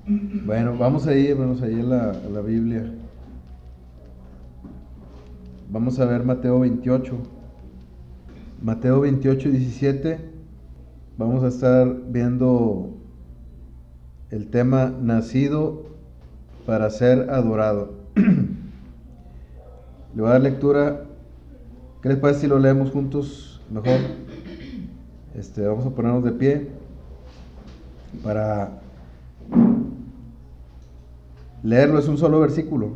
Bueno, vamos ahí a la Biblia. Vamos a ver Mateo 28. Mateo 28, 17. Vamos a estar viendo el tema nacido para ser adorado. Le voy a dar lectura. ¿Qué les parece si lo leemos juntos? Mejor. Vamos a ponernos de pie para leerlo. Es un solo versículo.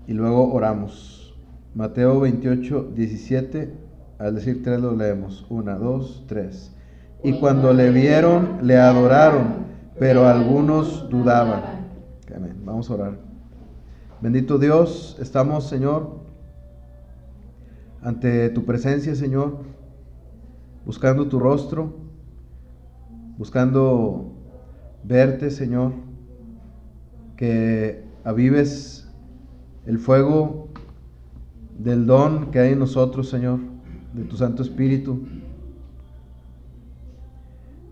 Y luego oramos. Mateo 28, 17. Al decir 3 lo leemos. 1, 2, 3. Y cuando le vieron, le adoraron, pero algunos dudaban. Amén. Vamos a orar. Bendito Dios, estamos, Señor, ante tu presencia, Señor, buscando tu rostro, buscando verte, Señor, que avives el fuego del don que hay en nosotros, Señor, de tu Santo Espíritu.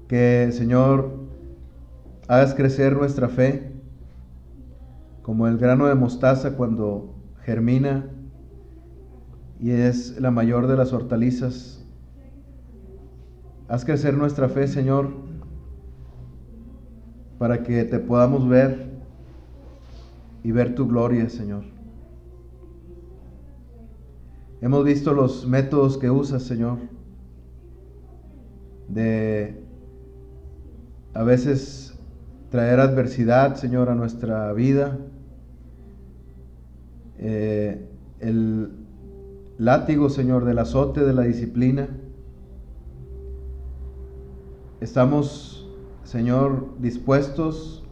Que, Señor, hagas crecer nuestra fe como el grano de mostaza cuando germina y es la mayor de las hortalizas. Haz crecer nuestra fe, Señor, para que te podamos ver y ver tu gloria, Señor. Hemos visto los métodos que usas, Señor, de a veces traer adversidad, Señor, a nuestra vida. El látigo, Señor, del azote, de la disciplina. Estamos, Señor, dispuestos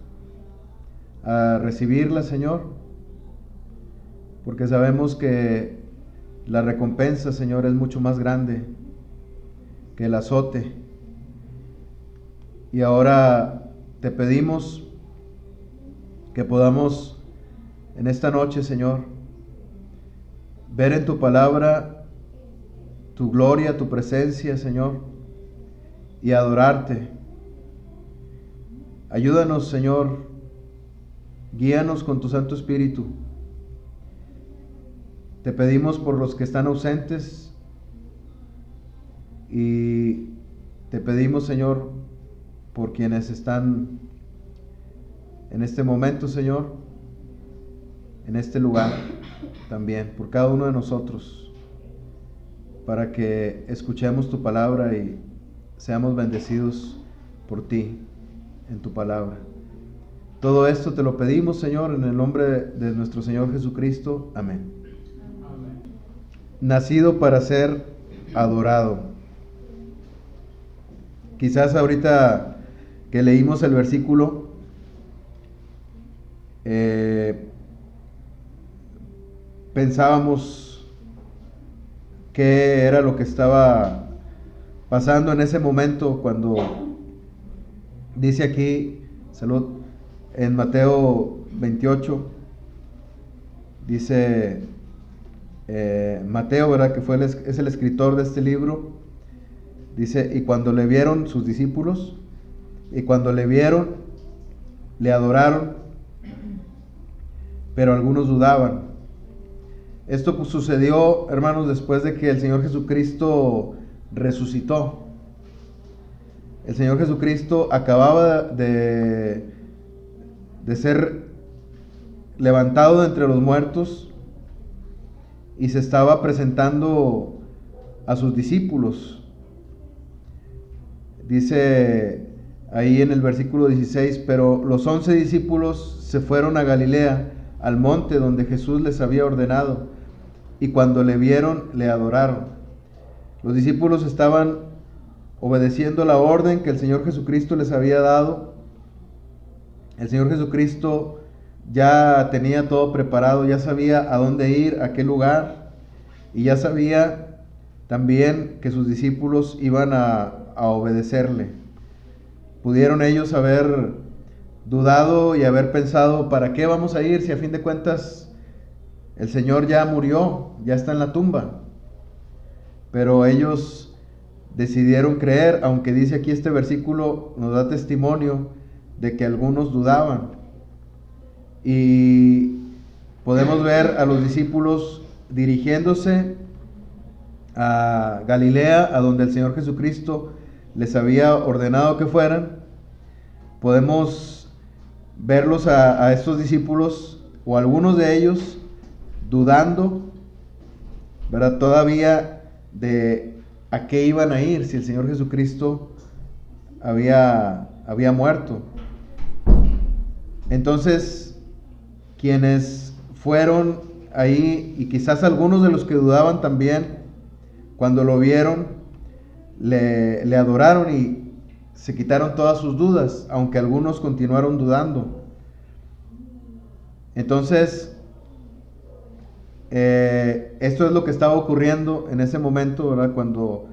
a recibirla, Señor, porque sabemos que la recompensa, Señor, es mucho más grande que el azote. Y ahora te pedimos que podamos en esta noche, Señor, ver en tu palabra tu gloria, tu presencia, Señor, y adorarte. Ayúdanos, Señor, guíanos con tu Santo Espíritu. Te pedimos por los que están ausentes y te pedimos, Señor, por quienes están en este momento, Señor, en este lugar también, por cada uno de nosotros, para que escuchemos tu palabra y seamos bendecidos por ti en tu palabra. Todo esto te lo pedimos, Señor, en el nombre de nuestro Señor Jesucristo. Amén. Amén. Nacido para ser adorado. Quizás ahorita que leímos el versículo, pensábamos qué era lo que estaba pasando en ese momento cuando dice aquí, salud, en Mateo 28, dice Mateo, ¿verdad? Que es el escritor de este libro. Dice, y cuando le vieron sus discípulos, y cuando le vieron, le adoraron, pero algunos dudaban. Esto pues sucedió, hermanos, después de que el Señor Jesucristo resucitó. El Señor Jesucristo acababa de ser levantado de entre los muertos y se estaba presentando a sus discípulos. Dice ahí en el versículo 16, pero los 11 discípulos se fueron a Galilea, al monte donde Jesús les había ordenado, y cuando le vieron, le adoraron. Los discípulos estaban obedeciendo la orden que el Señor Jesucristo les había dado. El Señor Jesucristo ya tenía todo preparado, ya sabía a dónde ir, a qué lugar, y ya sabía también que sus discípulos iban a obedecerle. Pudieron ellos haber dudado y haber pensado, ¿para qué vamos a ir si a fin de cuentas el Señor ya murió, ya está en la tumba? Pero ellos decidieron creer, aunque dice aquí este versículo, nos da testimonio de que algunos dudaban. Y podemos ver a los discípulos dirigiéndose a Galilea, a donde el Señor Jesucristo les había ordenado que fueran. Podemos verlos a estos discípulos, o algunos de ellos, dudando, ¿verdad? Todavía de a qué iban a ir, si el Señor Jesucristo había muerto. Entonces, quienes fueron ahí, y quizás algunos de los que dudaban también, cuando lo vieron, le adoraron y se quitaron todas sus dudas, aunque algunos continuaron dudando. Entonces, esto es lo que estaba ocurriendo en ese momento, ¿verdad? Cuando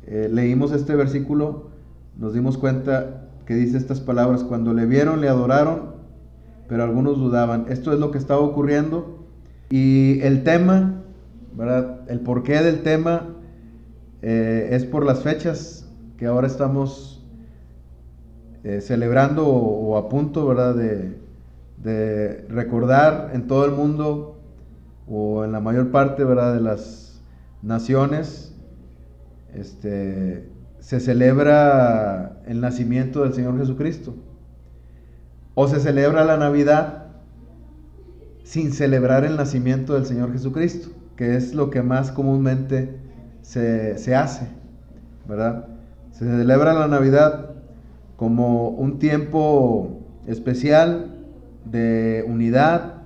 leímos este versículo, nos dimos cuenta que dice estas palabras: cuando le vieron, le adoraron, pero algunos dudaban. Esto es lo que estaba ocurriendo. Y el tema, ¿verdad? El porqué del tema es por las fechas que ahora estamos celebrando o a punto, ¿verdad? De recordar en todo el mundo, o en la mayor parte, ¿verdad?, de las naciones. Se celebra el nacimiento del Señor Jesucristo, o se celebra la Navidad sin celebrar el nacimiento del Señor Jesucristo, que es lo que más comúnmente se hace, ¿verdad? Se celebra la Navidad como un tiempo especial de unidad,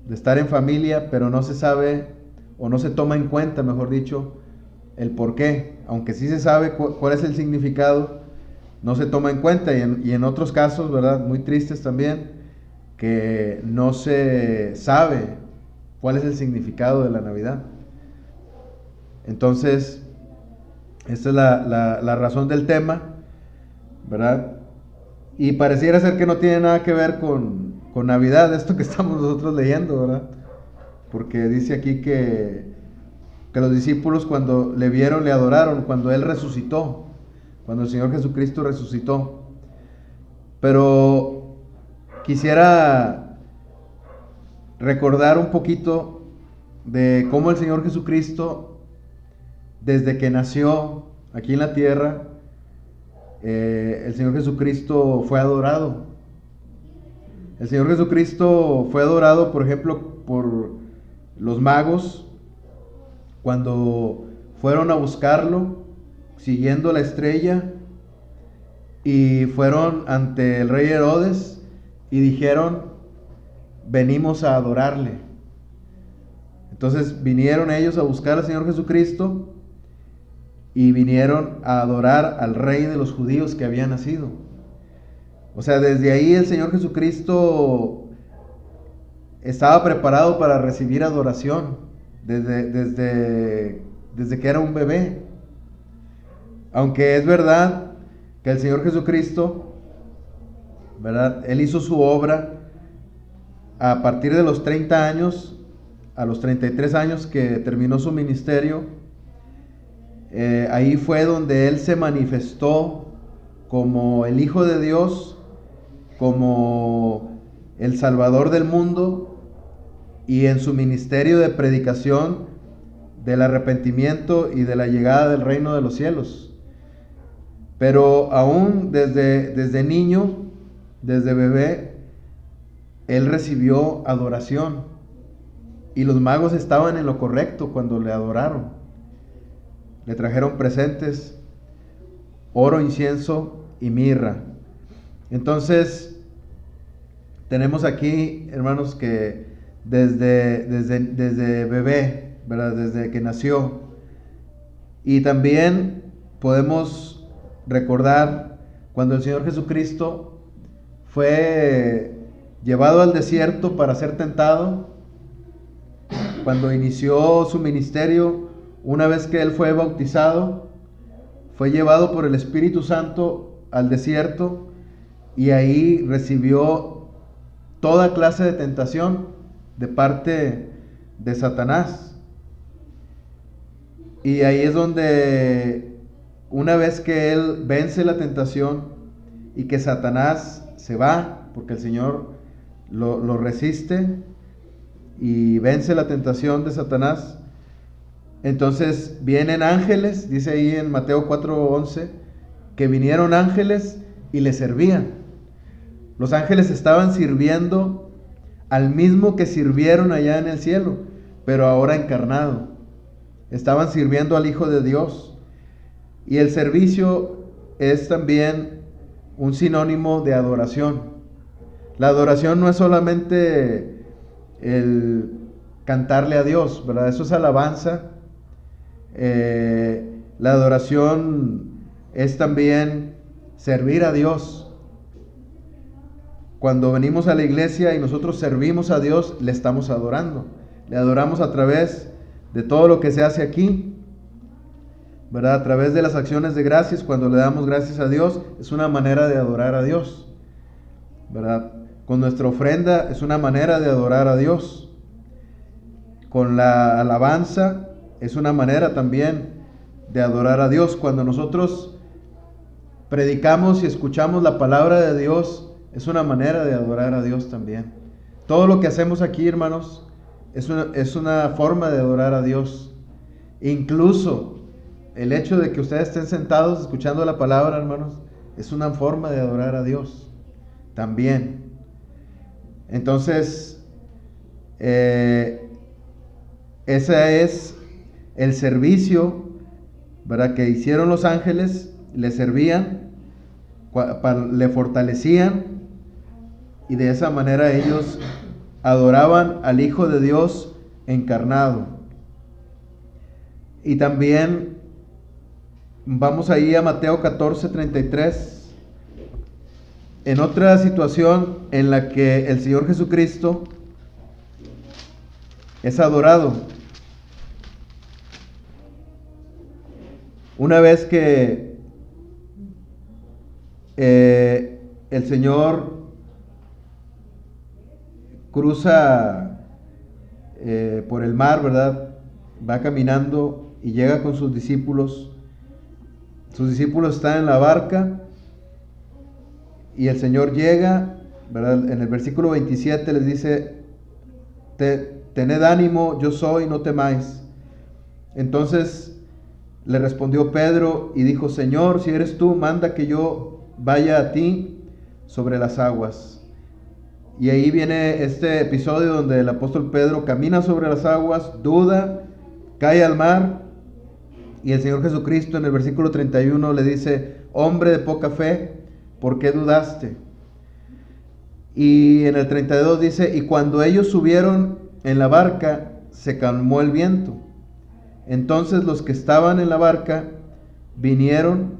de estar en familia, pero no se sabe, o no se toma en cuenta, mejor dicho, el por qué. Aunque sí se sabe cuál es el significado, no se toma en cuenta. Y en otros casos, ¿verdad?, muy tristes también, que no se sabe cuál es el significado de la Navidad. Entonces, esta es la razón del tema, ¿verdad? Y pareciera ser que no tiene nada que ver con Navidad, esto que estamos nosotros leyendo, ¿verdad? Porque dice aquí que los discípulos, cuando le vieron, le adoraron, cuando Él resucitó, cuando el Señor Jesucristo resucitó. Pero quisiera recordar un poquito de cómo el Señor Jesucristo, desde que nació aquí en la tierra, el Señor Jesucristo fue adorado. El Señor Jesucristo fue adorado, por ejemplo, por los magos, cuando fueron a buscarlo, siguiendo la estrella, y fueron ante el rey Herodes y dijeron: venimos a adorarle. Entonces vinieron ellos a buscar al Señor Jesucristo y vinieron a adorar al rey de los judíos que había nacido. O sea, desde ahí el Señor Jesucristo estaba preparado para recibir adoración, desde que era un bebé. Aunque es verdad que el Señor Jesucristo, ¿verdad?, Él hizo su obra a partir de los 30 años, a los 33 años que terminó su ministerio. Ahí fue donde Él se manifestó como el Hijo de Dios, como el Salvador del mundo, y en su ministerio de predicación del arrepentimiento y de la llegada del reino de los cielos. Pero aún desde niño, desde bebé, Él recibió adoración, y los magos estaban en lo correcto cuando le adoraron. Le trajeron presentes: oro, incienso y mirra. Entonces, tenemos aquí, hermanos, que desde bebé, ¿verdad?, desde que nació. Y también podemos recordar cuando el Señor Jesucristo fue llevado al desierto para ser tentado. Cuando inició su ministerio, una vez que Él fue bautizado, fue llevado por el Espíritu Santo al desierto, y ahí recibió toda clase de tentación de parte de Satanás. Y ahí es donde, una vez que Él vence la tentación y que Satanás se va, porque el Señor lo resiste y vence la tentación de Satanás. Entonces vienen ángeles, dice ahí en Mateo 4:11, que vinieron ángeles y le servían. Los ángeles estaban sirviendo al mismo que sirvieron allá en el cielo, pero ahora encarnado. Estaban sirviendo al Hijo de Dios. Y el servicio es también un sinónimo de adoración. La adoración no es solamente el cantarle a Dios, ¿verdad? Eso es alabanza. La adoración es también servir a Dios. Cuando venimos a la iglesia y nosotros servimos a Dios, le estamos adorando. Le adoramos a través de todo lo que se hace aquí, ¿verdad? A través de las acciones de gracias, cuando le damos gracias a Dios, es una manera de adorar a Dios, ¿verdad? Con nuestra ofrenda es una manera de adorar a Dios. Con la alabanza es una manera también de adorar a Dios. Cuando nosotros predicamos y escuchamos la palabra de Dios, es una manera de adorar a Dios también. Todo lo que hacemos aquí, hermanos, es una forma de adorar a Dios. Incluso el hecho de que ustedes estén sentados escuchando la palabra, hermanos, es una forma de adorar a Dios también. Entonces, ese es el servicio, ¿verdad?, que hicieron los ángeles. Le servían, le fortalecían, y de esa manera ellos adoraban al Hijo de Dios encarnado. Y también vamos ahí a Mateo 14:33, en otra situación en la que el Señor Jesucristo es adorado. Una vez que el Señor cruza por el mar, ¿verdad? Va caminando y llega con sus discípulos. Sus discípulos están en la barca y el Señor llega, ¿verdad? En el versículo 27 les dice: tened ánimo, yo soy, no temáis. Entonces le respondió Pedro y dijo: Señor, si eres tú, manda que yo vaya a ti sobre las aguas. Y ahí viene este episodio donde el apóstol Pedro camina sobre las aguas, duda, cae al mar, y el Señor Jesucristo en el versículo 31 le dice: hombre de poca fe, ¿por qué dudaste? Y en el 32 dice: y cuando ellos subieron en la barca, se calmó el viento. Entonces los que estaban en la barca vinieron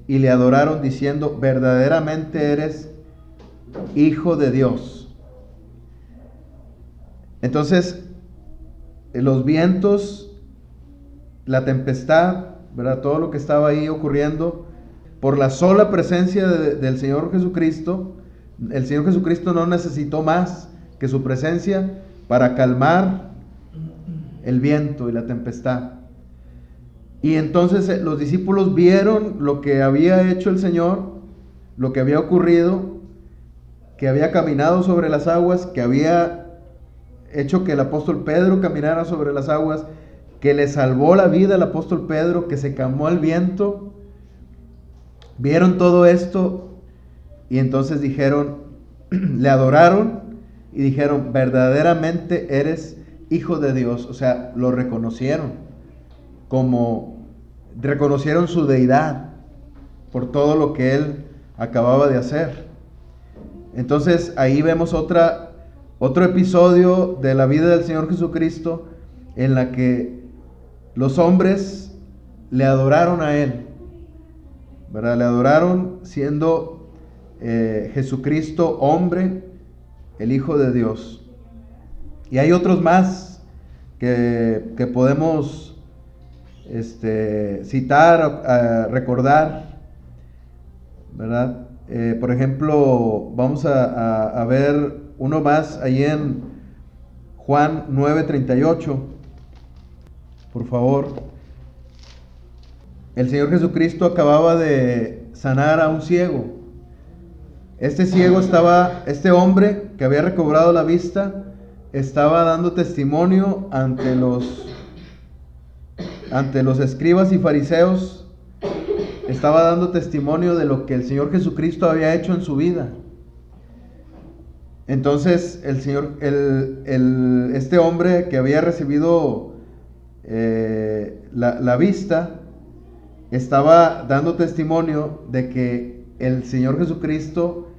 y le adoraron diciendo: verdaderamente eres Hijo de Dios. Entonces, los vientos, la tempestad, ¿verdad?, todo lo que estaba ahí ocurriendo, por la sola presencia del Señor Jesucristo, el Señor Jesucristo no necesitó más que su presencia para calmar el viento y la tempestad. Y entonces los discípulos vieron lo que había hecho el Señor, lo que había ocurrido, que había caminado sobre las aguas, que había hecho que el apóstol Pedro caminara sobre las aguas, que le salvó la vida al apóstol Pedro, que se calmó el viento. Vieron todo esto y entonces dijeron, le adoraron y dijeron: verdaderamente eres Hijo de Dios. O sea, lo reconocieron, reconocieron su deidad por todo lo que él acababa de hacer. Entonces ahí vemos otro episodio de la vida del Señor Jesucristo en la que los hombres le adoraron a Él, ¿verdad? Le adoraron siendo Jesucristo hombre, el Hijo de Dios. Y hay otros más que podemos citar, recordar, ¿verdad? Por ejemplo, vamos a ver uno más ahí en Juan 9:38. Por favor. El Señor Jesucristo acababa de sanar a un ciego. Este hombre que había recobrado la vista, estaba dando testimonio ante los escribas y fariseos, estaba dando testimonio de lo que el Señor Jesucristo había hecho en su vida. Entonces este hombre que había recibido la vista, estaba dando testimonio de que el Señor Jesucristo,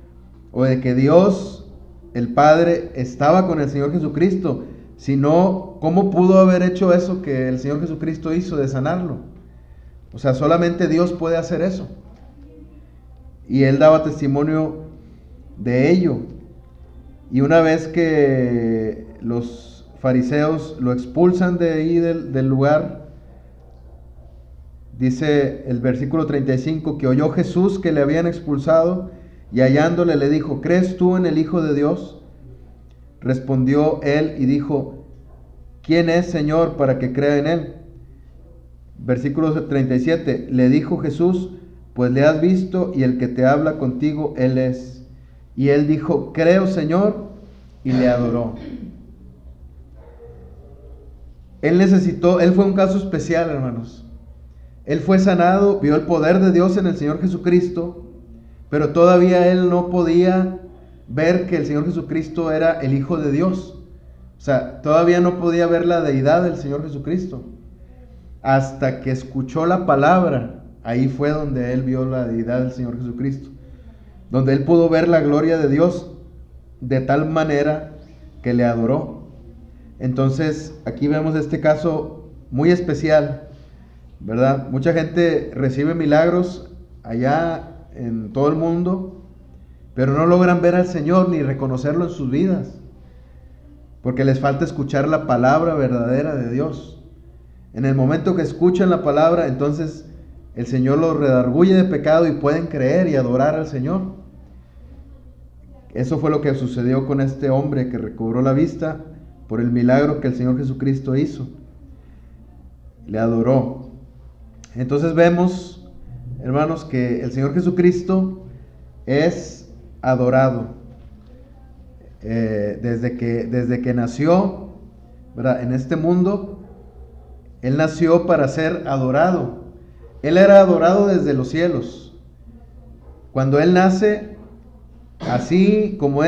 o de que Dios, el Padre, estaba con el Señor Jesucristo. Si no, ¿cómo pudo haber hecho eso que el Señor Jesucristo hizo de sanarlo? O sea, solamente Dios puede hacer eso. Y él daba testimonio de ello. Y una vez que los fariseos lo expulsan de ahí del lugar, dice el versículo 35, que oyó Jesús que le habían expulsado, y hallándole le dijo: ¿crees tú en el Hijo de Dios? Respondió él y dijo: ¿quién es, Señor, para que crea en él? Versículo 37, le dijo Jesús: pues le has visto, y el que te habla contigo, él es. Y él dijo: creo, Señor, y le adoró. Él fue un caso especial, hermanos. Él fue sanado, vio el poder de Dios en el Señor Jesucristo, pero todavía él no podía ver que el Señor Jesucristo era el Hijo de Dios. O sea, todavía no podía ver la deidad del Señor Jesucristo. Hasta que escuchó la palabra, ahí fue donde él vio la deidad del Señor Jesucristo. Donde él pudo ver la gloria de Dios de tal manera que le adoró. Entonces, aquí vemos este caso muy especial, ¿verdad? Mucha gente recibe milagros allá en todo el mundo, pero no logran ver al Señor ni reconocerlo en sus vidas, porque les falta escuchar la palabra verdadera de Dios. En el momento que escuchan la palabra, entonces el Señor los redarguye de pecado y pueden creer y adorar al Señor. Eso fue lo que sucedió con este hombre que recobró la vista por el milagro que el Señor Jesucristo hizo. Le adoró. Entonces vemos, hermanos, que el Señor Jesucristo es adorado. Desde que nació, ¿verdad?, en este mundo, Él nació para ser adorado. Él era adorado desde los cielos. Cuando Él nace, así como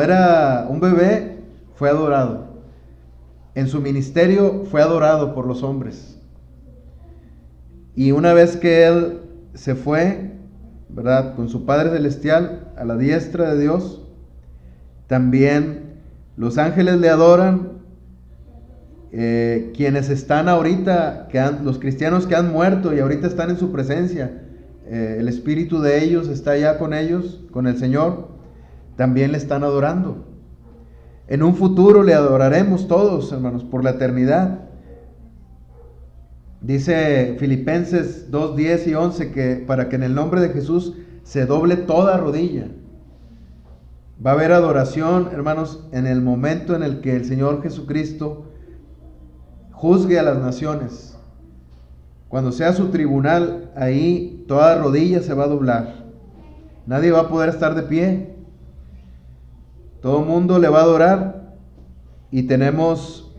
era un bebé, fue adorado. En su ministerio fue adorado por los hombres. Y una vez que Él se fue, ¿verdad?, con su Padre Celestial a la diestra de Dios, también los ángeles le adoran. Quienes están ahorita, los cristianos que han muerto y ahorita están en su presencia, el espíritu de ellos está allá con ellos, con el Señor, también le están adorando. En un futuro le adoraremos todos, hermanos, por la eternidad. Dice Filipenses 2, 10 y 11 que para que en el nombre de Jesús se doble toda rodilla. Va a haber adoración, hermanos, en el momento en el que el Señor Jesucristo juzgue a las naciones. Cuando sea su tribunal, ahí toda rodilla se va a doblar. Nadie va a poder estar de pie. Todo el mundo le va a adorar. Y tenemos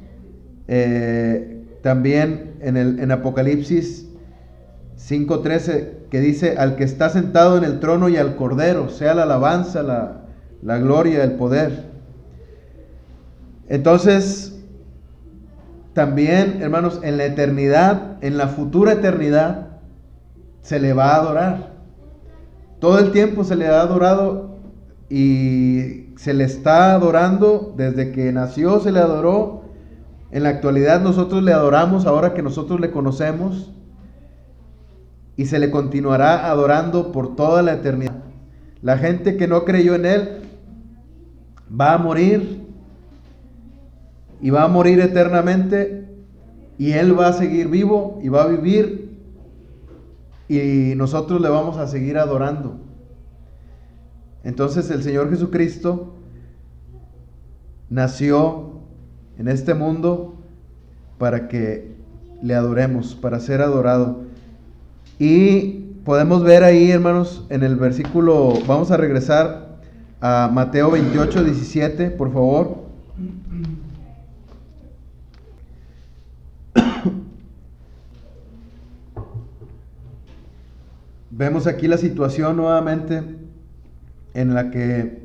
también en Apocalipsis 5:13 que dice: al que está sentado en el trono y al Cordero sea la alabanza, la gloria, el poder. Entonces, también, hermanos, en la eternidad, en la futura eternidad, se le va a adorar. Todo el tiempo se le ha adorado y se le está adorando. Desde que nació se le adoró. En la actualidad nosotros le adoramos ahora que nosotros le conocemos. Y se le continuará adorando por toda la eternidad. La gente que no creyó en Él va a morir. Y va a morir eternamente, y Él va a seguir vivo y va a vivir, y nosotros le vamos a seguir adorando. Entonces el Señor Jesucristo nació en este mundo para que le adoremos, para ser adorado. Y podemos ver ahí, hermanos, en el versículo, vamos a regresar a Mateo 28, 17, por favor. Vemos aquí la situación nuevamente en la que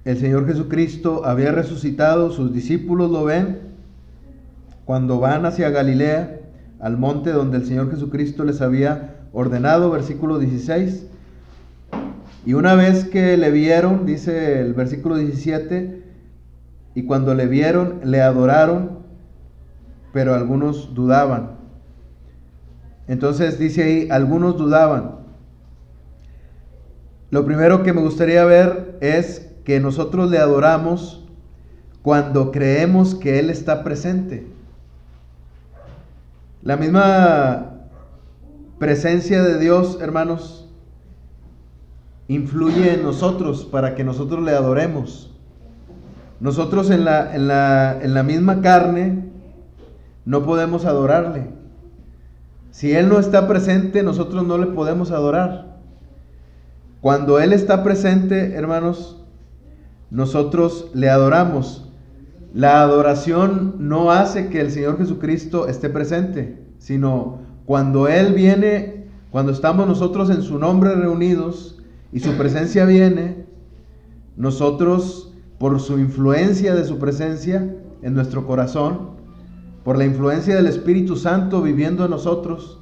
el Señor Jesucristo había resucitado, sus discípulos lo ven cuando van hacia Galilea, al monte donde el Señor Jesucristo les había ordenado, versículo 16. Y una vez que le vieron, dice el versículo 17, y cuando le vieron, le adoraron, pero algunos dudaban. Entonces dice ahí, algunos dudaban. Lo primero que me gustaría ver es que nosotros le adoramos cuando creemos que Él está presente. La misma presencia de Dios, hermanos, influye en nosotros para que nosotros le adoremos. Nosotros en la misma carne no podemos adorarle. Si Él no está presente, nosotros no le podemos adorar. Cuando Él está presente, hermanos, nosotros le adoramos. La adoración no hace que el Señor Jesucristo esté presente, sino cuando Él viene, cuando estamos nosotros en su nombre reunidos y su presencia viene, nosotros, por su influencia de su presencia en nuestro corazón, por la influencia del Espíritu Santo viviendo en nosotros,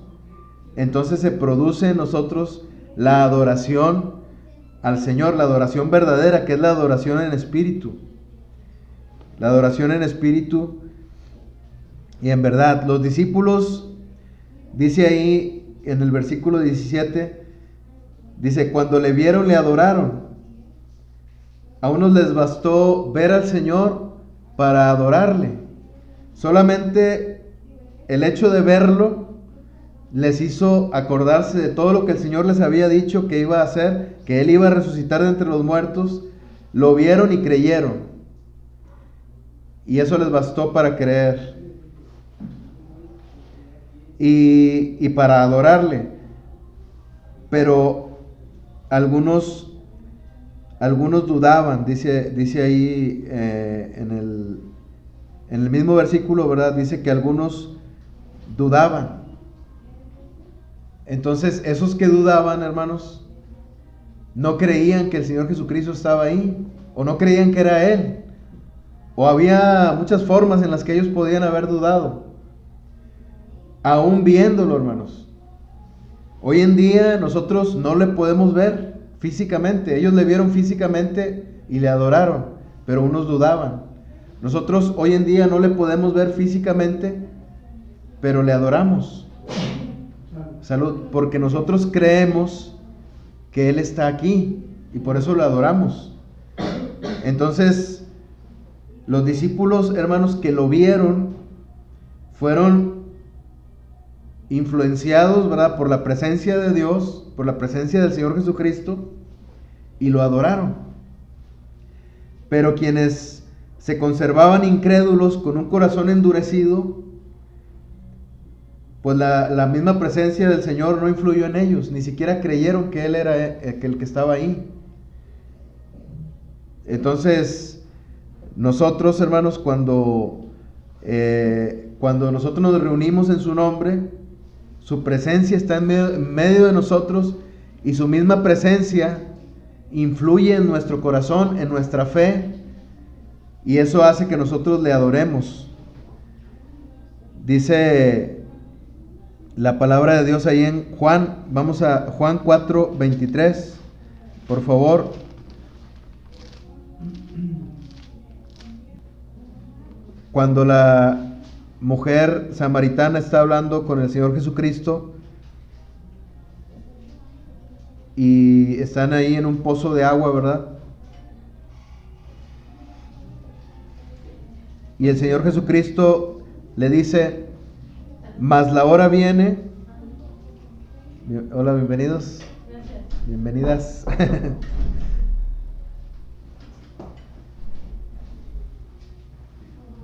entonces se produce en nosotros la adoración al Señor, la adoración verdadera, que es la adoración en espíritu. La adoración en espíritu y en verdad. Los discípulos, dice ahí en el versículo 17, dice, cuando le vieron, le adoraron. A unos les bastó ver al Señor para adorarle. Solamente el hecho de verlo les hizo acordarse de todo lo que el Señor les había dicho que iba a hacer, que Él iba a resucitar de entre los muertos. Lo vieron y creyeron. Y eso les bastó para creer y para adorarle. Pero algunos dudaban, dice ahí en el mismo versículo, ¿verdad? Dice que algunos dudaban. Entonces, esos que dudaban, hermanos, no creían que el Señor Jesucristo estaba ahí, o no creían que era Él. O había muchas formas en las que ellos podían haber dudado, aún viéndolo, hermanos. Hoy en día nosotros no le podemos ver físicamente. Ellos le vieron físicamente y le adoraron, pero unos dudaban. Nosotros hoy en día no le podemos ver físicamente, pero le adoramos. Salud, porque nosotros creemos que Él está aquí y por eso lo adoramos. Entonces, los discípulos, hermanos, que lo vieron, fueron influenciados, ¿verdad?, por la presencia de Dios, por la presencia del Señor Jesucristo, y lo adoraron. Pero quienes se conservaban incrédulos, con un corazón endurecido, pues la misma presencia del Señor no influyó en ellos, ni siquiera creyeron que Él era el que estaba ahí. Entonces, nosotros, hermanos, cuando nosotros nos reunimos en su nombre, su presencia está en medio de nosotros y su misma presencia influye en nuestro corazón, en nuestra fe, y eso hace que nosotros le adoremos. Dice la palabra de Dios ahí en Juan, vamos a Juan 4:23, por favor. Cuando la mujer samaritana está hablando con el Señor Jesucristo y están ahí en un pozo de agua, ¿verdad? Y el Señor Jesucristo le dice, mas la hora viene. Hola, bienvenidos. Gracias. Bienvenidas.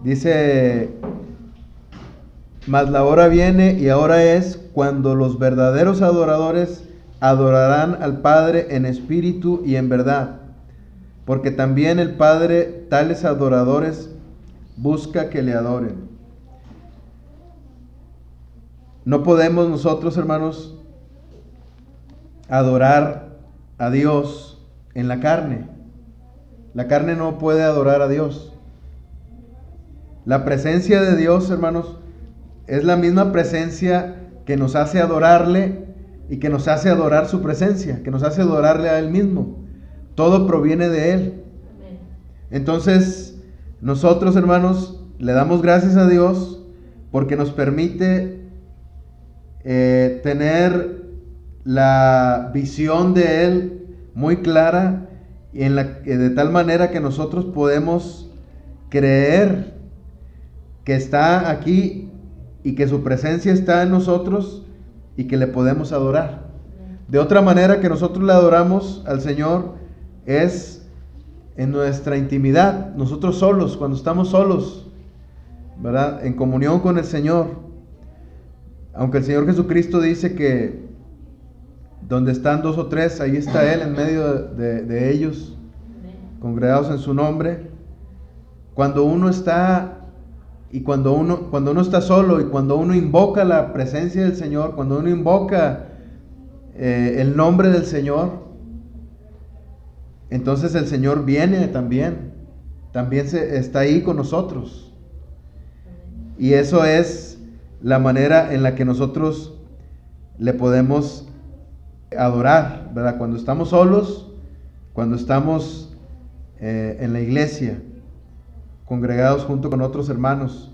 Dice Mas la hora viene y ahora es cuando los verdaderos adoradores adorarán al Padre en espíritu y en verdad, porque también el Padre tales adoradores busca que le adoren. No podemos nosotros, hermanos, adorar a Dios en la carne. La carne no puede adorar a Dios. La presencia de Dios, hermanos, es la misma presencia que nos hace adorarle y que nos hace adorar su presencia, que nos hace adorarle a Él mismo. Todo proviene de Él. Entonces, nosotros, hermanos, le damos gracias a Dios porque nos permite tener la visión de Él muy clara y de tal manera que nosotros podemos creer que está aquí y que su presencia está en nosotros y que le podemos adorar. De otra manera que nosotros le adoramos al Señor es en nuestra intimidad, nosotros solos, cuando estamos solos, ¿verdad? En comunión con el Señor. Aunque el Señor Jesucristo dice que donde están 2 o 3, ahí está Él en medio de ellos, congregados en su nombre. Cuando uno está cuando uno está solo y cuando uno invoca la presencia del Señor, cuando uno invoca el nombre del Señor, entonces el Señor viene también está ahí con nosotros. Y eso es la manera en la que nosotros le podemos adorar, ¿verdad? Cuando estamos solos, cuando estamos en la iglesia, congregados junto con otros hermanos.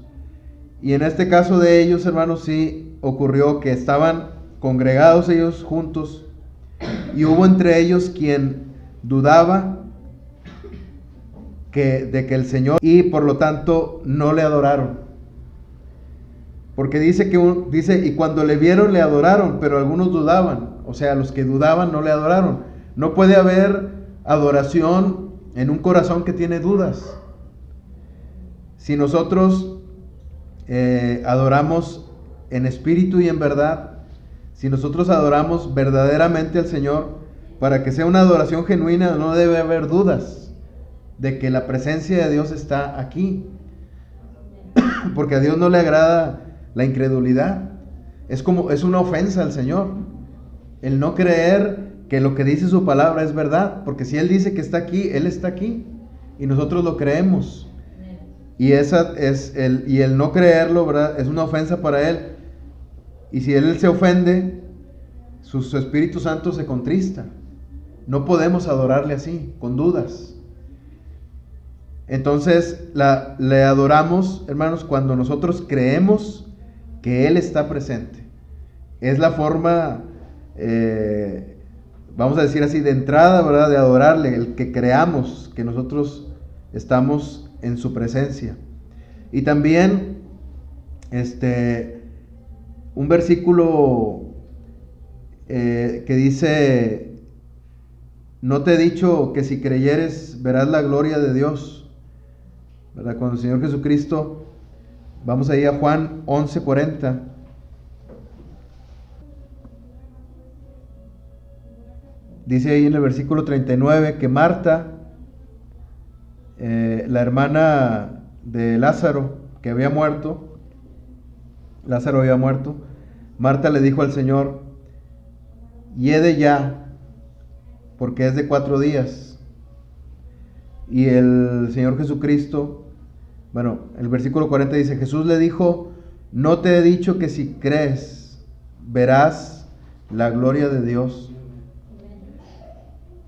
Y en este caso de ellos, hermanos, sí ocurrió que estaban congregados ellos juntos y hubo entre ellos quien dudaba de que el Señor, y por lo tanto no le adoraron. Porque dice, y cuando le vieron le adoraron, pero algunos dudaban. O sea, los que dudaban no le adoraron. No puede haber adoración en un corazón que tiene dudas. Si nosotros adoramos en espíritu y en verdad, si nosotros adoramos verdaderamente al Señor, para que sea una adoración genuina no debe haber dudas de que la presencia de Dios está aquí. Porque a Dios no le agrada la incredulidad. Es una ofensa al Señor el no creer que lo que dice su palabra es verdad, porque si Él dice que está aquí, Él está aquí y nosotros lo creemos. Y el no creerlo, ¿verdad?, es una ofensa para Él. Y si Él se ofende, su Espíritu Santo se contrista. No podemos adorarle así, con dudas. Entonces le adoramos, hermanos, cuando nosotros creemos que Él está presente. Es la forma, vamos a decir así, de entrada, ¿verdad?, de adorarle, el que creamos que nosotros estamos en su presencia. Y también un versículo que dice: no te he dicho que si creyeres verás la gloria de Dios, ¿verdad? Cuando el Señor Jesucristo, vamos ahí a Juan 11:40. Dice ahí en el versículo 39 que Marta, la hermana de Lázaro, que había muerto, Lázaro había muerto, Marta le dijo al Señor: hiede ya, porque es de 4 días. Y el Señor Jesucristo, el versículo 40 dice: Jesús le dijo: no te he dicho que si crees verás la gloria de Dios.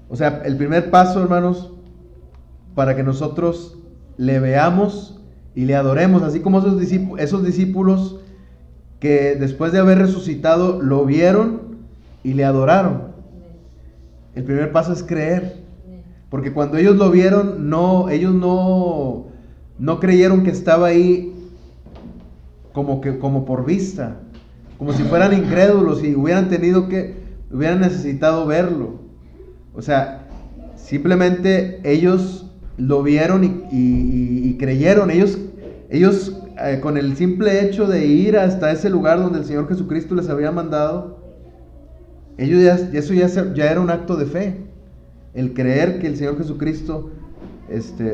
O sea, el primer paso, hermanos, para que nosotros le veamos y le adoremos, así como esos discípulos que después de haber resucitado lo vieron y le adoraron. El primer paso es creer, porque cuando ellos lo vieron, ellos no creyeron que estaba ahí como por vista, como si fueran incrédulos y hubieran necesitado verlo. O sea, simplemente ellos lo vieron y creyeron. Ellos con el simple hecho de ir hasta ese lugar donde el Señor Jesucristo les había mandado, eso ya era un acto de fe, el creer que el Señor Jesucristo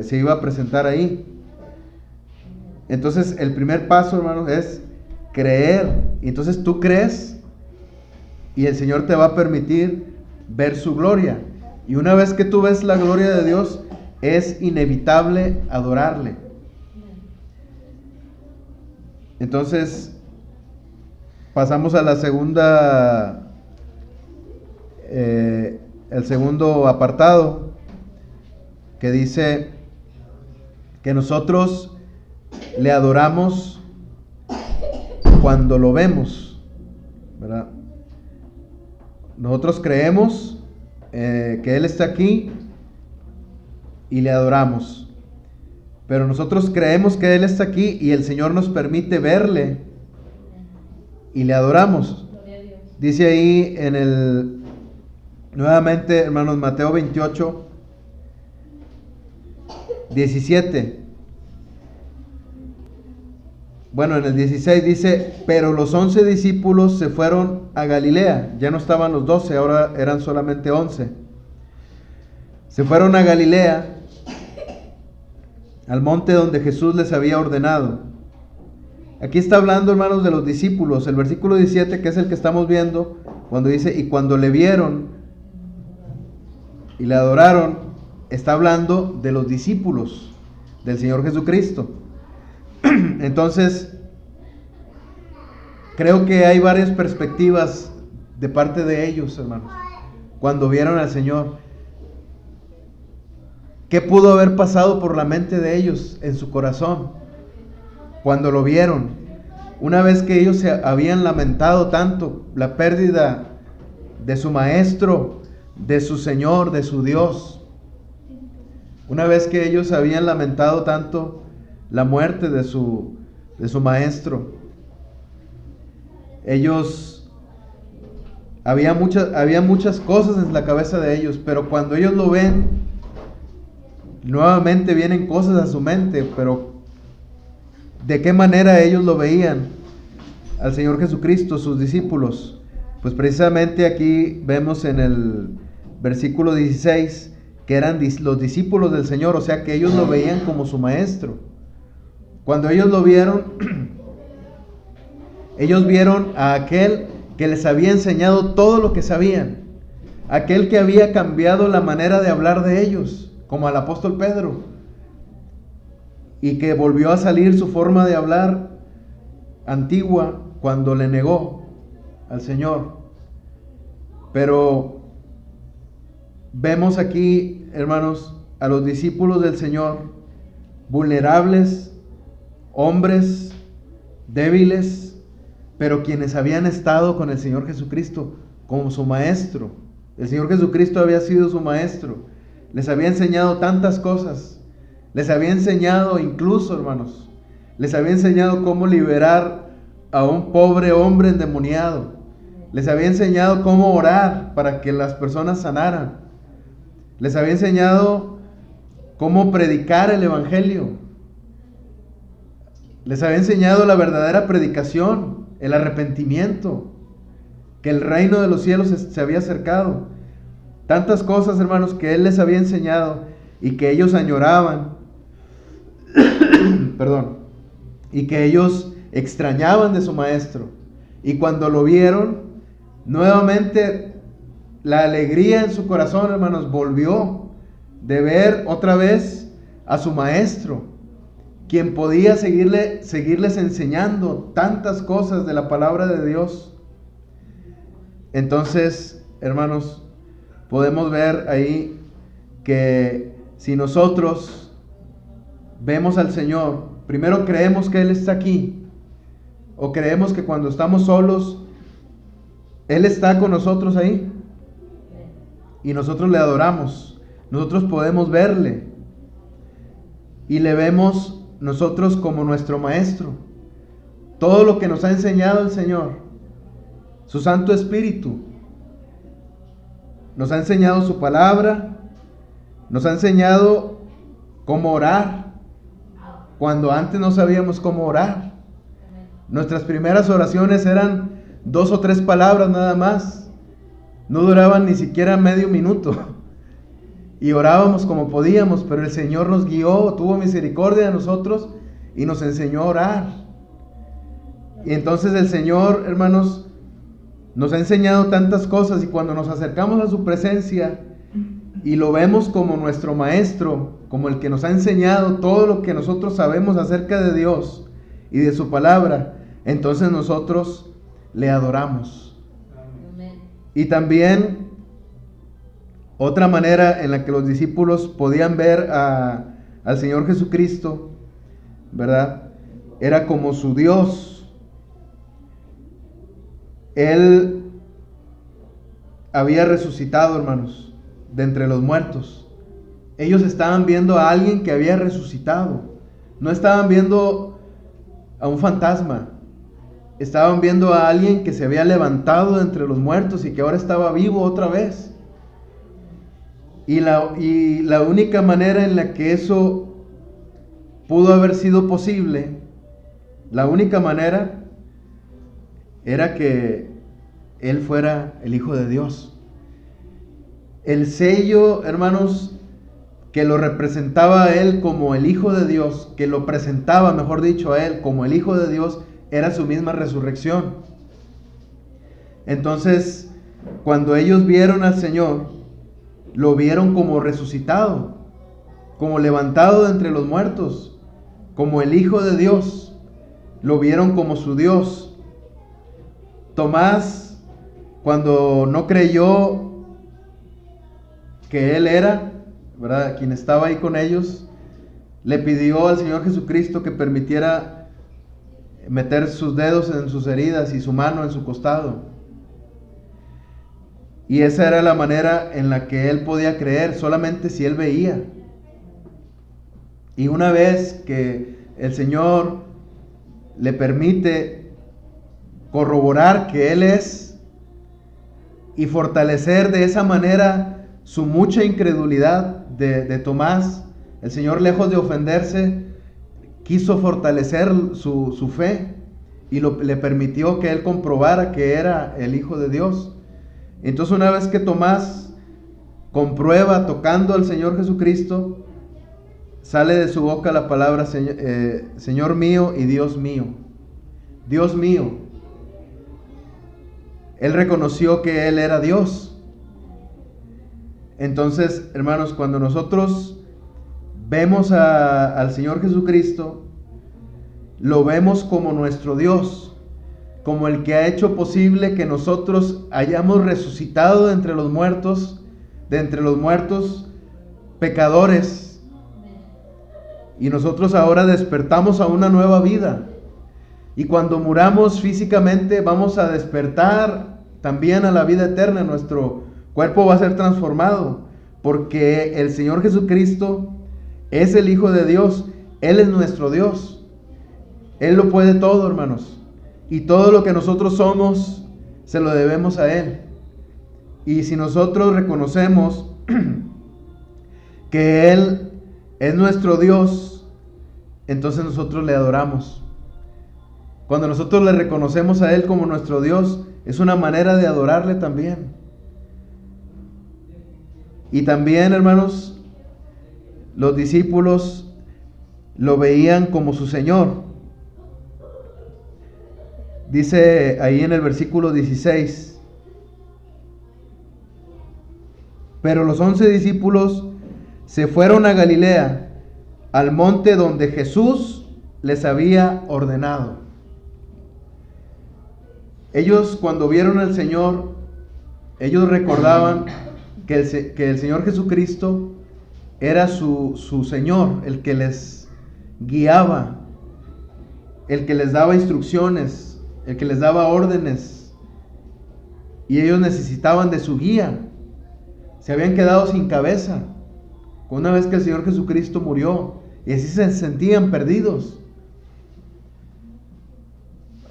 se iba a presentar ahí. Entonces el primer paso, hermanos, es creer. Y entonces tú crees y el Señor te va a permitir ver su gloria. Y una vez que tú ves la gloria de Dios, es inevitable adorarle. Entonces pasamos a la segunda, el segundo apartado, que dice que nosotros le adoramos cuando lo vemos, ¿verdad? Nosotros creemos que Él está aquí y le adoramos. Pero nosotros creemos que Él está aquí y el Señor nos permite verle y le adoramos. Dice ahí nuevamente, hermanos, Mateo 28, 17. Bueno, en el 16 dice, pero los 11 discípulos se fueron a Galilea. Ya no estaban los 12, ahora eran solamente 11. Se fueron a Galilea, al monte donde Jesús les había ordenado. Aquí está hablando, hermanos, de los discípulos. El versículo 17, que es el que estamos viendo, cuando dice, y cuando le vieron y le adoraron, está hablando de los discípulos del Señor Jesucristo. Entonces, creo que hay varias perspectivas de parte de ellos, hermanos, cuando vieron al Señor. ¿Qué pudo haber pasado por la mente de ellos, en su corazón, cuando lo vieron? Una vez que ellos se habían lamentado tanto la pérdida de su maestro, de su Señor, de su Dios. Una vez que ellos habían lamentado tanto la muerte de su maestro. Había muchas cosas en la cabeza de ellos, pero cuando ellos lo ven, nuevamente vienen cosas a su mente. Pero ¿de qué manera ellos lo veían al Señor Jesucristo, sus discípulos? Pues precisamente aquí vemos en el versículo 16 que eran los discípulos del Señor, o sea que ellos lo veían como su maestro. Cuando ellos lo vieron, ellos vieron a aquel que les había enseñado todo lo que sabían, aquel que había cambiado la manera de hablar de ellos, como al apóstol Pedro, y que volvió a salir su forma de hablar antigua cuando le negó al Señor. Pero vemos aquí, hermanos, a los discípulos del Señor vulnerables, hombres débiles, pero quienes habían estado con el Señor Jesucristo como su maestro. El Señor Jesucristo había sido su maestro. Les había enseñado tantas cosas. Les había enseñado incluso, hermanos, les había enseñado cómo liberar a un pobre hombre endemoniado. Les había enseñado cómo orar para que las personas sanaran. Les había enseñado cómo predicar el evangelio. Les había enseñado la verdadera predicación, el arrepentimiento, que el reino de los cielos se había acercado. Tantas cosas, hermanos, que Él les había enseñado y que ellos añoraban, perdón, y que ellos extrañaban de su maestro. Y cuando lo vieron, nuevamente la alegría en su corazón, hermanos, volvió de ver otra vez a su maestro, quien podía seguirles enseñando tantas cosas de la palabra de Dios. Entonces, hermanos, podemos ver ahí que si nosotros vemos al Señor, primero creemos que Él está aquí, o creemos que cuando estamos solos, Él está con nosotros ahí, y nosotros le adoramos, nosotros podemos verle, y le vemos nosotros como nuestro maestro. Todo lo que nos ha enseñado el Señor, su Santo Espíritu, nos ha enseñado su palabra, nos ha enseñado cómo orar, cuando antes no sabíamos cómo orar. Nuestras primeras oraciones eran 2 o 3 palabras nada más. No duraban ni siquiera medio minuto. Y orábamos como podíamos, pero el Señor nos guió, tuvo misericordia de nosotros y nos enseñó a orar. Y entonces el Señor, hermanos, nos ha enseñado tantas cosas, y cuando nos acercamos a su presencia y lo vemos como nuestro maestro, como el que nos ha enseñado todo lo que nosotros sabemos acerca de Dios y de su palabra, entonces nosotros le adoramos. Amén. Y también otra manera en la que los discípulos podían ver al Señor Jesucristo, ¿verdad? Era como su Dios. Él había resucitado, hermanos, de entre los muertos. Ellos estaban viendo a alguien que había resucitado. No estaban viendo a un fantasma. Estaban viendo a alguien que se había levantado de entre los muertos y que ahora estaba vivo otra vez. Y la única manera en la que eso pudo haber sido posible, la única manera, era que Él fuera el Hijo de Dios. El sello, hermanos, que lo representaba a Él como el Hijo de Dios, que lo presentaba, mejor dicho, a Él como el Hijo de Dios, era su misma resurrección. Entonces, cuando ellos vieron al Señor, lo vieron como resucitado, como levantado de entre los muertos, como el Hijo de Dios. Lo vieron como su Dios. Tomás, cuando no creyó que Él era, ¿verdad?, quien estaba ahí con ellos, le pidió al Señor Jesucristo que permitiera meter sus dedos en sus heridas y su mano en su costado. Y esa era la manera en la que él podía creer, solamente si él veía. Y una vez que el Señor le permite corroborar que Él es, y fortalecer de esa manera su mucha incredulidad de Tomás, el Señor, lejos de ofenderse, quiso fortalecer su fe y le permitió que él comprobara que era el Hijo de Dios. Entonces, una vez que Tomás comprueba tocando al Señor Jesucristo, sale de su boca la palabra Señor mío y Dios mío. Dios mío. Él reconoció que Él era Dios. Entonces, hermanos, cuando nosotros vemos al Señor Jesucristo, lo vemos como nuestro Dios, como el que ha hecho posible que nosotros hayamos resucitado de entre los muertos, pecadores, y nosotros ahora despertamos a una nueva vida. Y cuando muramos físicamente, vamos a despertar también a la vida eterna. Nuestro cuerpo va a ser transformado, porque el Señor Jesucristo es el Hijo de Dios. Él es nuestro Dios. Él lo puede todo, hermanos. Y todo lo que nosotros somos, se lo debemos a Él. Y si nosotros reconocemos que Él es nuestro Dios, entonces nosotros le adoramos. Cuando nosotros le reconocemos a Él como nuestro Dios, es una manera de adorarle también. Y también, hermanos, los discípulos lo veían como su Señor. Dice ahí en el versículo 16: pero los 11 discípulos se fueron a Galilea, al monte donde Jesús les había ordenado. Ellos, cuando vieron al Señor, ellos recordaban que el Señor Jesucristo era su Señor, el que les guiaba, el que les daba instrucciones, el que les daba órdenes, y ellos necesitaban de su guía. Se habían quedado sin cabeza una vez que el Señor Jesucristo murió, y así se sentían perdidos.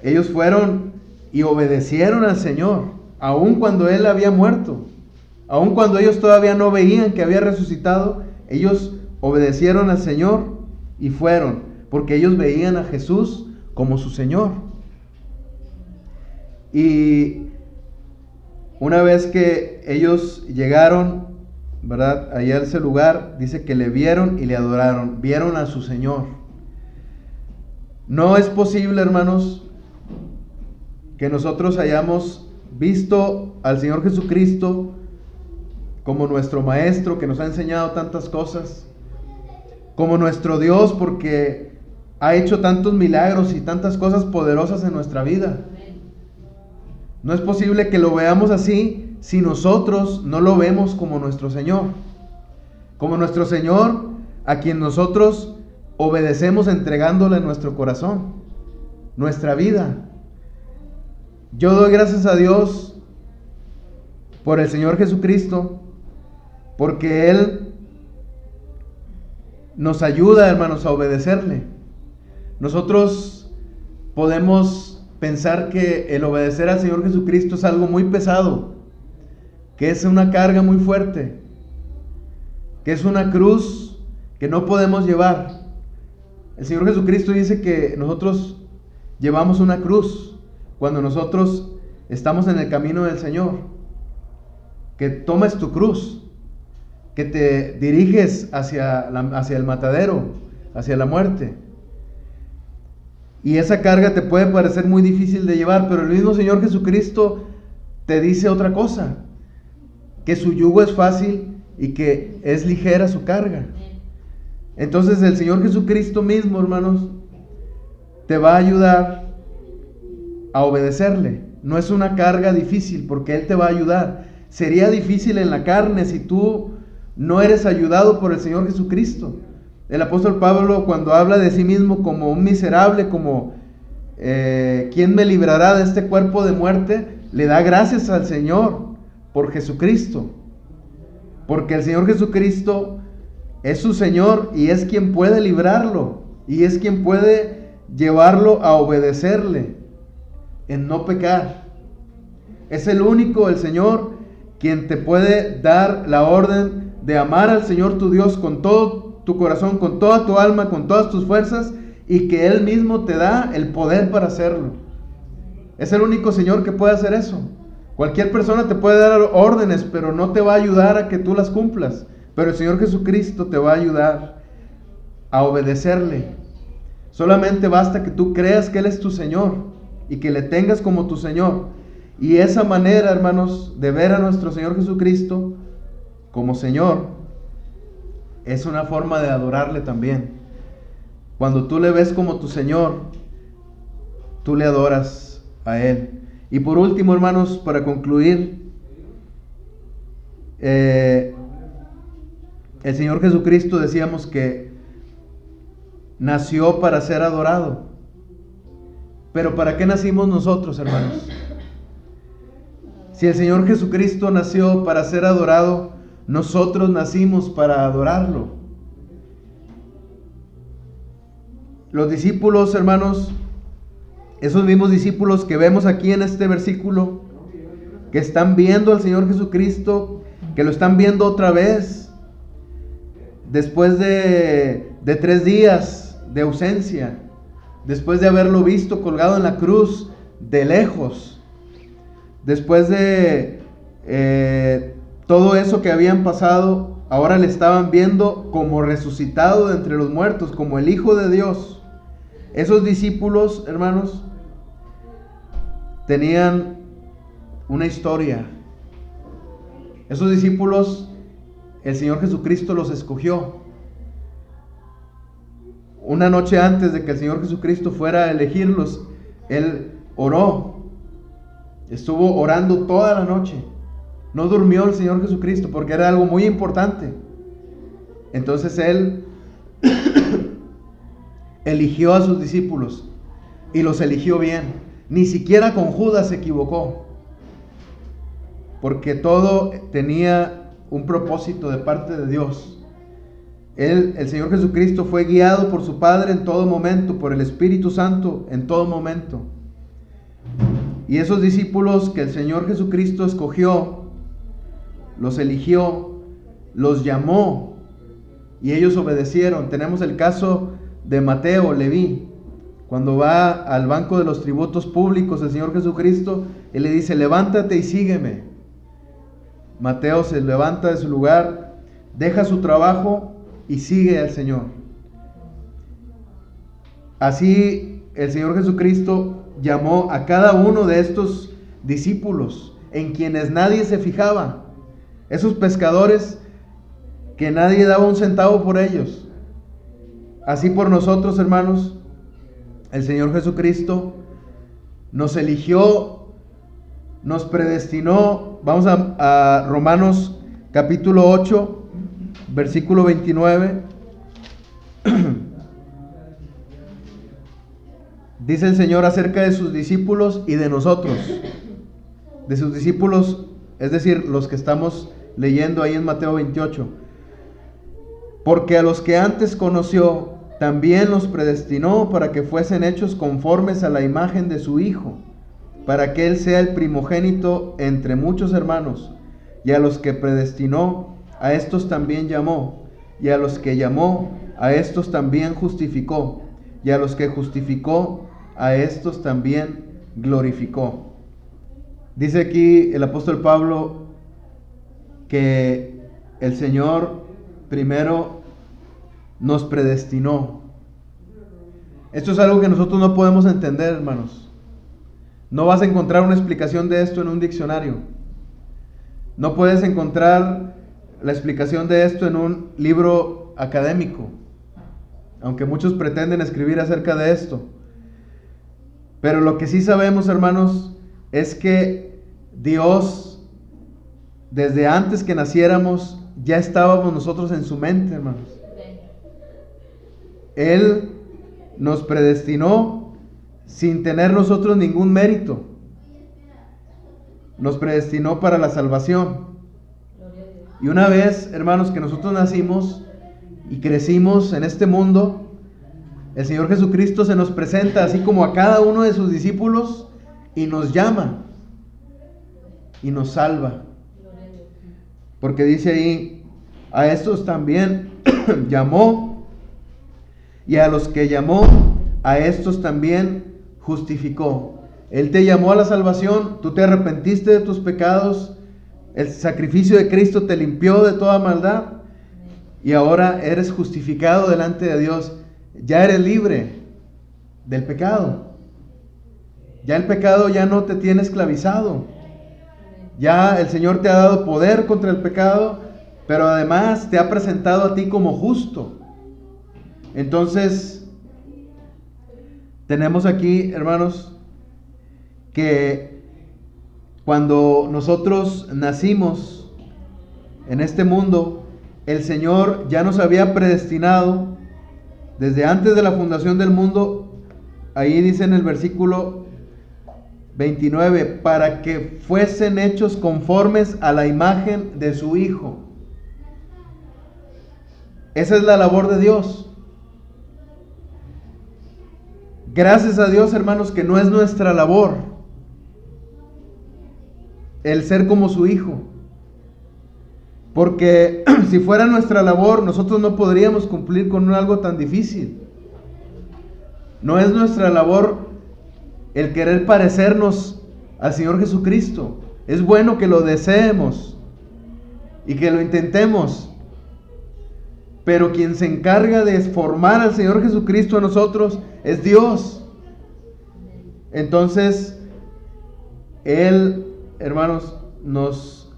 Ellos fueron y obedecieron al Señor, aun cuando Él había muerto, aun cuando ellos todavía no veían que había resucitado. Ellos obedecieron al Señor y fueron. porque ellos veían a Jesús como su Señor. Y una vez que ellos llegaron, ¿verdad?, allá a ese lugar, dice que le vieron y le adoraron, vieron a su Señor. No es posible, hermanos, que nosotros hayamos visto al Señor Jesucristo como nuestro Maestro, que nos ha enseñado tantas cosas, como nuestro Dios, porque ha hecho tantos milagros y tantas cosas poderosas en nuestra vida. No es posible que lo veamos así si nosotros no lo vemos como nuestro Señor. Como nuestro Señor, a quien nosotros obedecemos entregándole nuestro corazón, nuestra vida. Yo doy gracias a Dios por el Señor Jesucristo, porque Él nos ayuda, hermanos, a obedecerle. Nosotros podemos pensar que el obedecer al Señor Jesucristo es algo muy pesado, que es una carga muy fuerte, que es una cruz que no podemos llevar. El Señor Jesucristo dice que nosotros llevamos una cruz cuando nosotros estamos en el camino del Señor, que tomes tu cruz, que te diriges hacia el matadero, hacia la muerte. Y esa carga te puede parecer muy difícil de llevar, pero el mismo Señor Jesucristo te dice otra cosa, que su yugo es fácil y que es ligera su carga. Entonces el Señor Jesucristo mismo, hermanos, te va a ayudar a obedecerle. No es una carga difícil, porque Él te va a ayudar. Sería difícil en la carne si tú no eres ayudado por el Señor Jesucristo. El apóstol Pablo, cuando habla de sí mismo como un miserable, como ¿quién me librará de este cuerpo de muerte?, le da gracias al Señor por Jesucristo, porque el Señor Jesucristo es su Señor y es quien puede librarlo, y es quien puede llevarlo a obedecerle en no pecar. Es el único, el Señor, quien te puede dar la orden de amar al Señor tu Dios con todo tu corazón, con toda tu alma, con todas tus fuerzas, y que Él mismo te da el poder para hacerlo. Es el único Señor que puede hacer eso. Cualquier persona te puede dar órdenes, pero no te va a ayudar a que tú las cumplas. Pero el Señor Jesucristo te va a ayudar a obedecerle. Solamente basta que tú creas que Él es tu Señor y que le tengas como tu Señor. Y esa manera, hermanos, de ver a nuestro Señor Jesucristo como Señor es una forma de adorarle también. Cuando tú le ves como tu Señor, tú le adoras a Él. Y por último, hermanos, para concluir, el Señor Jesucristo, decíamos que nació para ser adorado. Pero ¿para qué nacimos nosotros, hermanos? Si el Señor Jesucristo nació para ser adorado, nosotros nacimos para adorarlo. Los discípulos, hermanos, esos mismos discípulos que vemos aquí en este versículo, que están viendo al Señor Jesucristo, que lo están viendo otra vez, después de 3 días de ausencia, después de haberlo visto colgado en la cruz de lejos, después de todo eso que habían pasado, ahora le estaban viendo como resucitado de entre los muertos, como el Hijo de Dios. Esos discípulos, hermanos, tenían una historia. Esos discípulos, el Señor Jesucristo los escogió. Una noche antes de que el Señor Jesucristo fuera a elegirlos, Él oró. Estuvo orando toda la noche. No durmió el Señor Jesucristo porque era algo muy importante. Entonces Él eligió a sus discípulos y los eligió bien. Ni siquiera con Judas se equivocó, porque todo tenía un propósito de parte de Dios. El Señor Jesucristo fue guiado por su Padre en todo momento, por el Espíritu Santo en todo momento. Y esos discípulos que el Señor Jesucristo escogió, los eligió, los llamó y ellos obedecieron. Tenemos el caso de Mateo, Leví, cuando va al banco de los tributos públicos, el Señor Jesucristo, Él le dice, levántate y sígueme. Mateo se levanta de su lugar, deja su trabajo y sigue al Señor. Así el Señor Jesucristo llamó a cada uno de estos discípulos en quienes nadie se fijaba. Esos pescadores que nadie daba un centavo por ellos. Así por nosotros, hermanos, el Señor Jesucristo nos eligió, nos predestinó. Vamos a Romanos capítulo 8, versículo 29. Dice el Señor acerca de sus discípulos y de nosotros. De sus discípulos, es decir, los que estamos leyendo ahí en Mateo 28. Porque a los que antes conoció, también los predestinó para que fuesen hechos conformes a la imagen de su Hijo, para que Él sea el primogénito entre muchos hermanos. Y a los que predestinó, a estos también llamó. Y a los que llamó, a estos también justificó. Y a los que justificó, a estos también glorificó. Dice aquí el apóstol Pablo que el Señor primero nos predestinó. Esto es algo que nosotros no podemos entender, hermanos. No vas a encontrar una explicación de esto en un diccionario. No puedes encontrar la explicación de esto en un libro académico, aunque muchos pretenden escribir acerca de esto. Pero lo que sí sabemos, hermanos, es que Dios, desde antes que naciéramos, ya estábamos nosotros en su mente, hermanos. Él nos predestinó sin tener nosotros ningún mérito. Nos predestinó para la salvación. Y una vez, hermanos, que nosotros nacimos y crecimos en este mundo, el Señor Jesucristo se nos presenta así como a cada uno de sus discípulos y nos llama y nos salva. Porque dice ahí, a estos también llamó, y a los que llamó, a estos también justificó. Él te llamó a la salvación, tú te arrepentiste de tus pecados, el sacrificio de Cristo te limpió de toda maldad y ahora eres justificado delante de Dios. Ya eres libre del pecado. Ya el pecado ya no te tiene esclavizado. Ya el Señor te ha dado poder contra el pecado, pero además te ha presentado a ti como justo. Entonces, tenemos aquí, hermanos, que cuando nosotros nacimos en este mundo, el Señor ya nos había predestinado desde antes de la fundación del mundo. Ahí dice en el versículo 29, para que fuesen hechos conformes a la imagen de su Hijo. Esa es la labor de Dios. Gracias a Dios, hermanos, que no es nuestra labor el ser como su Hijo. Porque si fuera nuestra labor, nosotros no podríamos cumplir con algo tan difícil. No es nuestra labor el querer parecernos al Señor Jesucristo. Es bueno que lo deseemos y que lo intentemos. Pero quien se encarga de formar al Señor Jesucristo a nosotros es Dios. Entonces, Él, hermanos, nos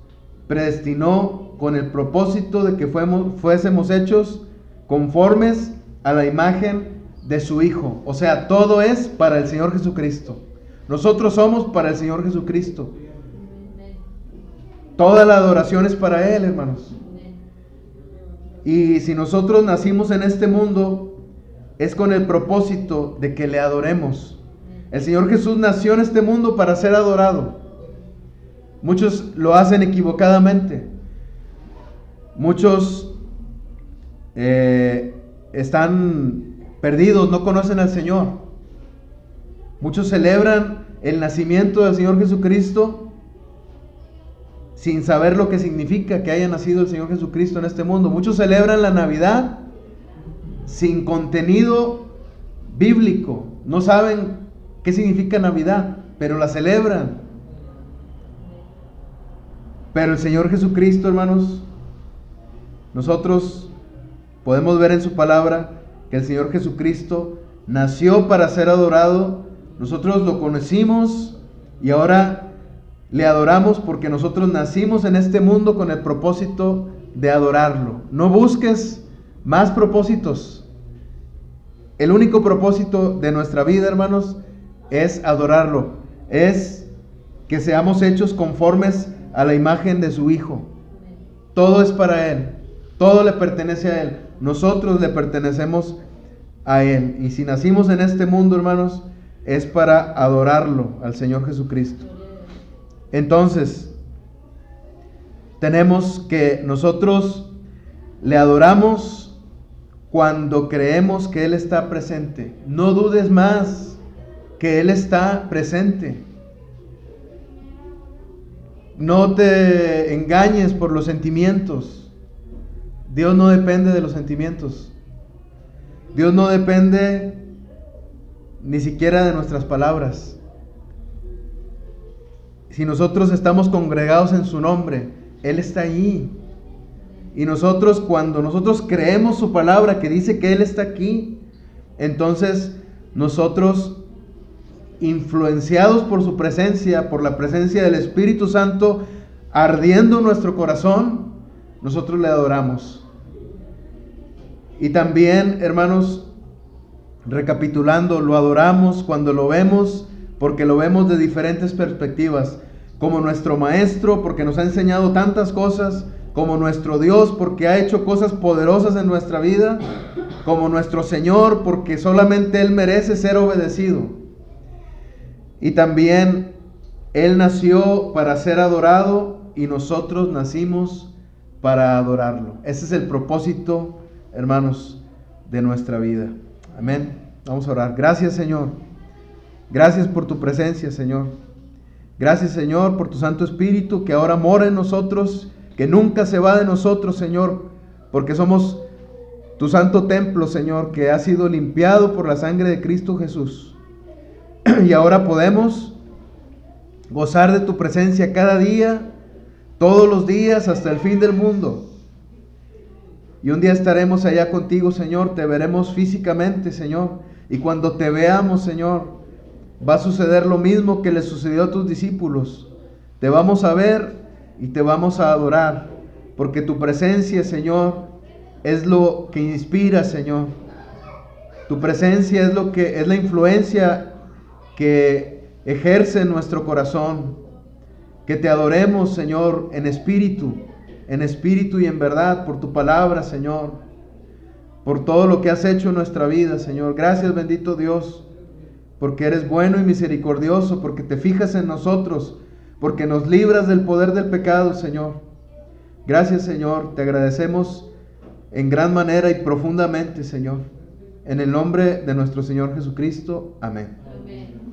predestinó con el propósito de que fuésemos hechos conformes a la imagen de su Hijo. O sea, todo es para el Señor Jesucristo. Nosotros somos para el Señor Jesucristo. Toda la adoración es para Él, hermanos. Y si nosotros nacimos en este mundo, es con el propósito de que le adoremos. El Señor Jesús nació en este mundo para ser adorado. Muchos lo hacen equivocadamente. Muchos están perdidos, no conocen al Señor. Muchos celebran el nacimiento del Señor Jesucristo sin saber lo que significa que haya nacido el Señor Jesucristo en este mundo. Muchos celebran la Navidad sin contenido bíblico. No saben qué significa Navidad, pero la celebran. Pero el Señor Jesucristo, hermanos, nosotros podemos ver en su palabra que el Señor Jesucristo nació para ser adorado. Nosotros lo conocimos y ahora le adoramos porque nosotros nacimos en este mundo con el propósito de adorarlo. No busques más propósitos. El único propósito de nuestra vida, hermanos, es adorarlo. Es que seamos hechos conformes a la imagen de su Hijo. Todo es para Él. Todo le pertenece a Él. Nosotros le pertenecemos a Él. Y si nacimos en este mundo, hermanos, es para adorarlo al Señor Jesucristo. Entonces, tenemos que nosotros le adoramos cuando creemos que Él está presente. No dudes más que Él está presente. No te engañes por los sentimientos. Dios no depende de los sentimientos. Dios no depende ni siquiera de nuestras palabras. Si nosotros estamos congregados en su nombre, Él está allí. Y nosotros, cuando nosotros creemos su palabra que dice que Él está aquí, entonces nosotros, influenciados por su presencia, por la presencia del Espíritu Santo, ardiendo en nuestro corazón, nosotros le adoramos. Y también, hermanos, recapitulando, lo adoramos cuando lo vemos, porque lo vemos de diferentes perspectivas, como nuestro Maestro, porque nos ha enseñado tantas cosas, como nuestro Dios, porque ha hecho cosas poderosas en nuestra vida, como nuestro Señor, porque solamente Él merece ser obedecido. Y también Él nació para ser adorado y nosotros nacimos para adorarlo. Ese es el propósito, hermanos, de nuestra vida. Amén. Vamos a orar. Gracias, Señor. Gracias por tu presencia, Señor. Gracias, Señor, por tu Santo Espíritu que ahora mora en nosotros, que nunca se va de nosotros, Señor, porque somos tu santo templo, Señor, que ha sido limpiado por la sangre de Cristo Jesús. Y ahora podemos gozar de tu presencia cada día, todos los días, hasta el fin del mundo. Y un día estaremos allá contigo, Señor, te veremos físicamente, Señor. Y cuando te veamos, Señor, va a suceder lo mismo que le sucedió a tus discípulos. Te vamos a ver y te vamos a adorar, porque tu presencia, Señor, es lo que inspira, Señor. Tu presencia es lo que es la influencia que ejerce en nuestro corazón. Que te adoremos, Señor, en espíritu y en verdad, por tu palabra, Señor, por todo lo que has hecho en nuestra vida, Señor. Gracias, bendito Dios, porque eres bueno y misericordioso, porque te fijas en nosotros, porque nos libras del poder del pecado, Señor. Gracias, Señor, te agradecemos en gran manera y profundamente, Señor. En el nombre de nuestro Señor Jesucristo. Amén. Amén.